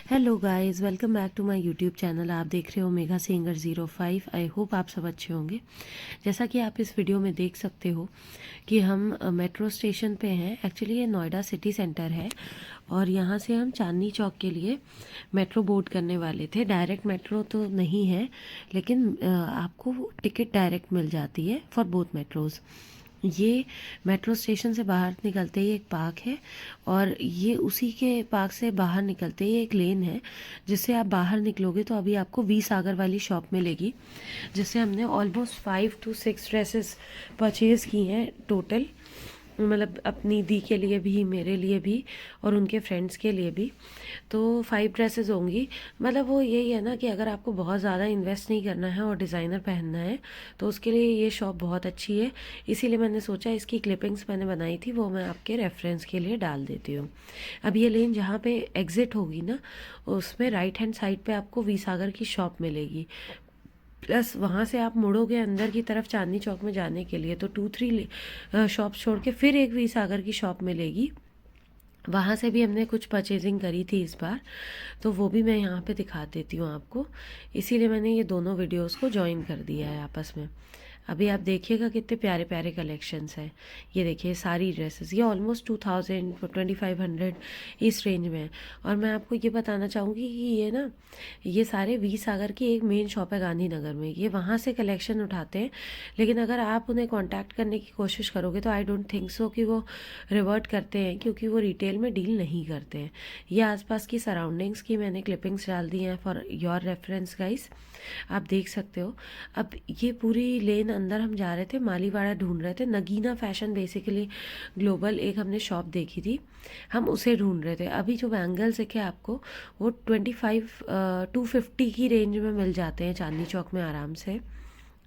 Hello guys, welcome back to my YouTube channel. आप देख रहे हो मेगा सिंगर 05। आई होप आप सब अच्छे होंगे। जैसा कि आप इस वीडियो में देख सकते हो कि हम मेट्रो स्टेशन पे हैं। एक्चुअली ये नोएडा सिटी सेंटर है और यहाँ से हम चांदनी चौक के लिए मेट्रो बोर्ड करने वाले थे। डायरेक्ट मेट्रो तो नहीं है, लेकिन आपको टिकट डायरेक्ट मिल जाती है फॉर बोथ मेट्रोज़। ये मेट्रो स्टेशन से बाहर निकलते ही एक पार्क है और ये उसी के पार्क से बाहर निकलते ही एक लेन है जिससे आप बाहर निकलोगे तो अभी आपको वी सागर वाली शॉप मिलेगी, जिससे हमने ऑलमोस्ट 5 to 6 ड्रेसेस परचेज़ की हैं टोटल। मतलब अपनी दी के लिए भी, मेरे लिए भी और उनके फ्रेंड्स के लिए भी। तो 5 ड्रेसेस होंगी। मतलब वो यही है ना कि अगर आपको बहुत ज़्यादा इन्वेस्ट नहीं करना है और डिज़ाइनर पहनना है तो उसके लिए ये शॉप बहुत अच्छी है। इसीलिए मैंने सोचा इसकी क्लिपिंग्स मैंने बनाई थी, वो मैं आपके रेफरेंस के लिए डाल देती हूँ। अब ये लेन जहाँ पे एग्ज़िट होगी ना, उसमें राइट हैंड साइड पे आपको वी सागर की शॉप मिलेगी। प्लस वहाँ से आप मुड़ोगे अंदर की तरफ चांदनी चौक में जाने के लिए तो 2-3 शॉप छोड़ के फिर एक वी सागर की शॉप मिलेगी। वहाँ से भी हमने कुछ परचेजिंग करी थी इस बार, तो वो भी मैं यहाँ पे दिखा देती हूँ आपको। इसीलिए मैंने ये दोनों वीडियोस को जॉइन कर दिया है आपस में। अभी आप देखिएगा कितने प्यारे प्यारे कलेक्शंस हैं। ये देखिए सारी ड्रेसेस, ये ऑलमोस्ट 2000 2500 इस रेंज में है। और मैं आपको ये बताना चाहूँगी कि ये ना, ये सारे वी सागर की एक मेन शॉप है गांधीनगर में। ये वहाँ से कलेक्शन उठाते हैं, लेकिन अगर आप उन्हें कांटेक्ट करने की कोशिश करोगे तो आई डोंट थिंक सो कि वो रिवर्ट करते हैं, क्योंकि वो रिटेल में डील नहीं करते हैं। ये आसपास की सराउंडिंग्स की मैंने क्लिपिंग्स डाल दी हैं फॉर योर रेफरेंस गाइस, आप देख सकते हो। अब ये पूरी लेन अंदर हम जा रहे थे, मालीवाड़ा ढूंढ रहे थे। नगीना फैशन बेसिकली ग्लोबल एक हमने शॉप देखी थी, हम उसे ढूंढ रहे थे। अभी जो बैंगल्स दिखे आपको वो 25 to 50 की रेंज में मिल जाते हैं चांदनी चौक में आराम से।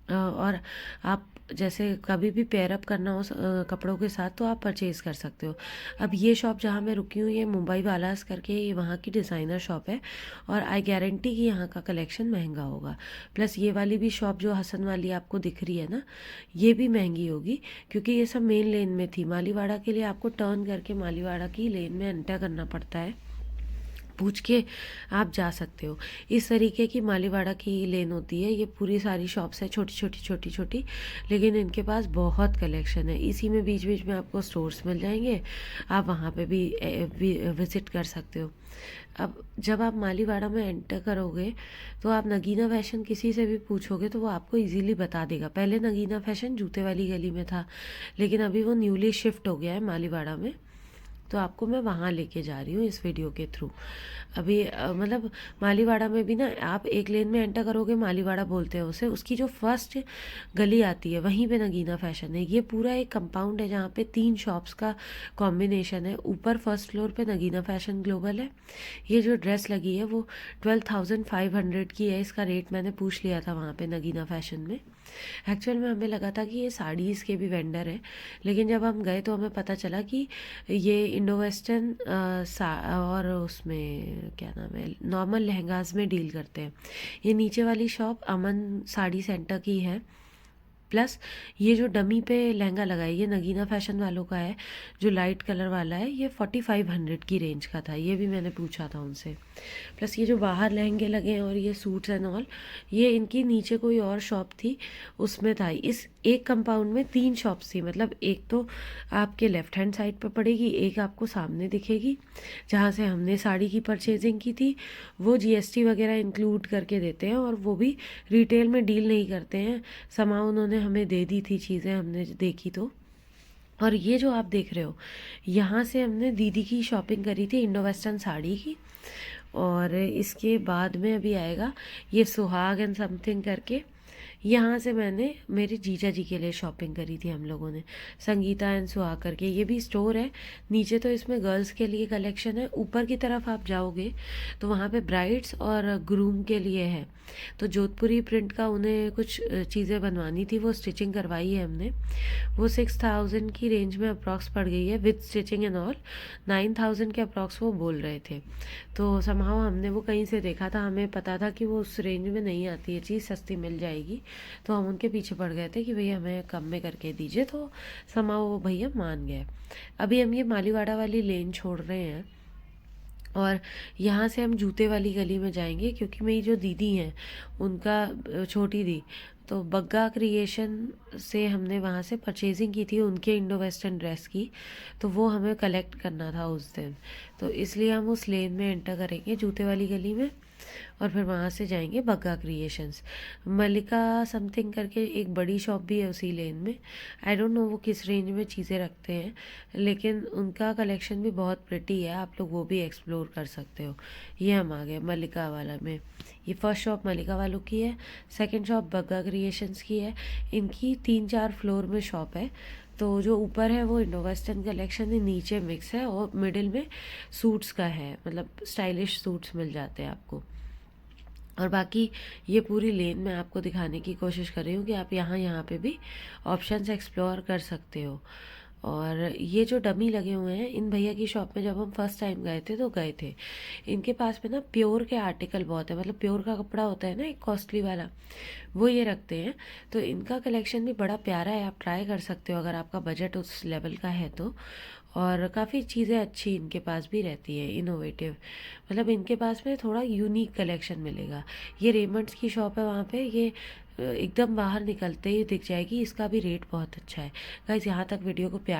और आप जैसे कभी भी पेयर अप करना हो कपड़ों के साथ तो आप परचेज़ कर सकते हो। अब ये शॉप जहाँ मैं रुकी हूँ ये मुंबई वालास करके, ये वहाँ की डिज़ाइनर शॉप है और आई गारंटी कि यहाँ का कलेक्शन महंगा होगा। प्लस ये वाली भी शॉप जो हसन वाली आपको दिख रही है ना, ये भी महंगी होगी क्योंकि ये सब मेन लेन में थी। मालीवाड़ा के लिए आपको टर्न करके मालीवाड़ा की लेन में एंटर करना पड़ता है, पूछ के आप जा सकते हो। इस तरीके की मालीवाड़ा की लेन होती है। ये पूरी सारी शॉप्स है, छोटी छोटी छोटी छोटी, लेकिन इनके पास बहुत कलेक्शन है। इसी में बीच बीच में आपको स्टोर्स मिल जाएंगे, आप वहाँ पे भी विज़िट कर सकते हो। अब जब आप मालीवाड़ा में एंटर करोगे तो आप नगीना फैशन किसी से भी पूछोगे तो वो आपको इजीली बता देगा। पहले नगीना फैशन जूते वाली गली में था, लेकिन अभी वो न्यूली शिफ्ट हो गया है मालीवाड़ा में, तो आपको मैं वहाँ लेके जा रही हूँ इस वीडियो के थ्रू। अभी मतलब मालीवाड़ा में भी ना, आप एक लेन में एंटर करोगे, मालीवाड़ा बोलते हैं उसे, उसकी जो फर्स्ट गली आती है वहीं पे नगीना फैशन है। ये पूरा एक कंपाउंड है जहाँ पे 3 शॉप्स का कॉम्बिनेशन है। ऊपर फर्स्ट फ्लोर पे नगीना फैशन ग्लोबल है। ये जो ड्रेस लगी है वो 12,500 की है। इसका रेट मैंने पूछ लिया था वहाँ पे नगीना फैशन में। एक्चुअल में हमें लगा था कि ये साड़ीज़ के भी वेंडर है, लेकिन जब हम गए तो हमें पता चला कि ये इंडो वेस्टर्न और उसमें क्या नाम है, नॉर्मल लहंगाज में डील करते हैं। ये नीचे वाली शॉप अमन साड़ी सेंटर की है। प्लस ये जो डमी पे लहंगा लगा है ये नगीना फैशन वालों का है, जो लाइट कलर वाला है। ये 4500 की रेंज का था, ये भी मैंने पूछा था उनसे। प्लस ये जो बाहर लहंगे लगे हैं और ये सूट्स एंड ऑल, ये इनकी नीचे कोई और शॉप थी उसमें था। इस एक कंपाउंड में 3 शॉप्स थी। मतलब एक तो आपके लेफ्ट हैंड साइड पर पड़ेगी, एक आपको सामने दिखेगी जहाँ से हमने साड़ी की परचेजिंग की थी। वो जीएसटी वगैरह इंक्लूड करके देते हैं और वो भी रिटेल में डील नहीं करते हैं। सामान उन्होंने हमें दे दी थी, चीज़ें हमने देखी तो। और ये जो आप देख रहे हो, यहाँ से हमने दीदी की शॉपिंग करी थी इंडो वेस्टर्न साड़ी की। और इसके बाद में अभी आएगा ये सुहाग एंड समथिंग करके, यहाँ से मैंने मेरे जीजा जी के लिए शॉपिंग करी थी हम लोगों ने, संगीता एंड सुहाग करके। ये भी स्टोर है नीचे, तो इसमें गर्ल्स के लिए कलेक्शन है। ऊपर की तरफ आप जाओगे तो वहाँ पे ब्राइड्स और ग्रूम के लिए है। तो जोधपुरी प्रिंट का उन्हें कुछ चीज़ें बनवानी थी, वो स्टिचिंग करवाई है हमने। वो 6000 की रेंज में अप्रॉक्स पड़ गई है विद स्टिचिंग एंड ऑल। 9000 के अप्रॉक्स वो बोल रहे थे। तो समहाउ हमने वो कहीं से देखा था, हमें पता था कि वो उस रेंज में नहीं आती है चीज़, सस्ती मिल जाएगी। तो हम उनके पीछे पड़ गए थे कि भैया हमें कम में करके दीजिए, तो समहाउ वो भैया मान गए। अभी हम ये मालीवाड़ा वाली लेन छोड़ रहे हैं और यहाँ से हम जूते वाली गली में जाएंगे, क्योंकि मेरी जो दीदी हैं उनका छोटी दी, तो बग्गा क्रिएशन से हमने वहाँ से परचेजिंग की थी उनके इंडो वेस्टर्न ड्रेस की, तो वो हमें कलेक्ट करना था उस दिन। तो इसलिए हम उस लेन में एंटर करेंगे जूते वाली गली में, और फिर वहाँ से जाएंगे बग्गा क्रिएशंस। मलिका समथिंग करके एक बड़ी शॉप भी है उसी लेन में। आई डोंट नो वो किस रेंज में चीज़ें रखते हैं, लेकिन उनका कलेक्शन भी बहुत प्रिटी है, आप लोग वो भी एक्सप्लोर कर सकते हो। ये हम आ गए मलिका वाला में। ये फर्स्ट शॉप मलिका वालों की है, सेकंड शॉप बग्गा क्रिएशंस की है। इनकी 3-4 फ्लोर में शॉप है। तो जो ऊपर है वो इंडो वेस्टर्न कलेक्शन है, नीचे मिक्स है, और मिडिल में सूट्स का है, मतलब स्टाइलिश सूट्स मिल जाते हैं आपको। और बाकी ये पूरी लेन मैं आपको दिखाने की कोशिश कर रही हूँ कि आप यहाँ पे भी ऑप्शंस एक्सप्लोर कर सकते हो। और ये जो डमी लगे हुए हैं, इन भैया की शॉप में जब हम फर्स्ट टाइम गए थे तो गए थे। इनके पास में ना प्योर के आर्टिकल बहुत है, मतलब प्योर का कपड़ा होता है ना एक कॉस्टली वाला, वो ये रखते हैं। तो इनका कलेक्शन भी बड़ा प्यारा है, आप ट्राई कर सकते हो अगर आपका बजट उस लेवल का है तो। और काफ़ी चीज़ें अच्छी इनके पास भी रहती है, इनोवेटिव, मतलब इनके पास में थोड़ा यूनिक कलेक्शन मिलेगा। ये रेमंड्स की शॉप है, वहाँ पे ये एकदम बाहर निकलते ही दिख जाएगी। इसका भी रेट बहुत अच्छा है। गाइस यहाँ तक वीडियो को प्यार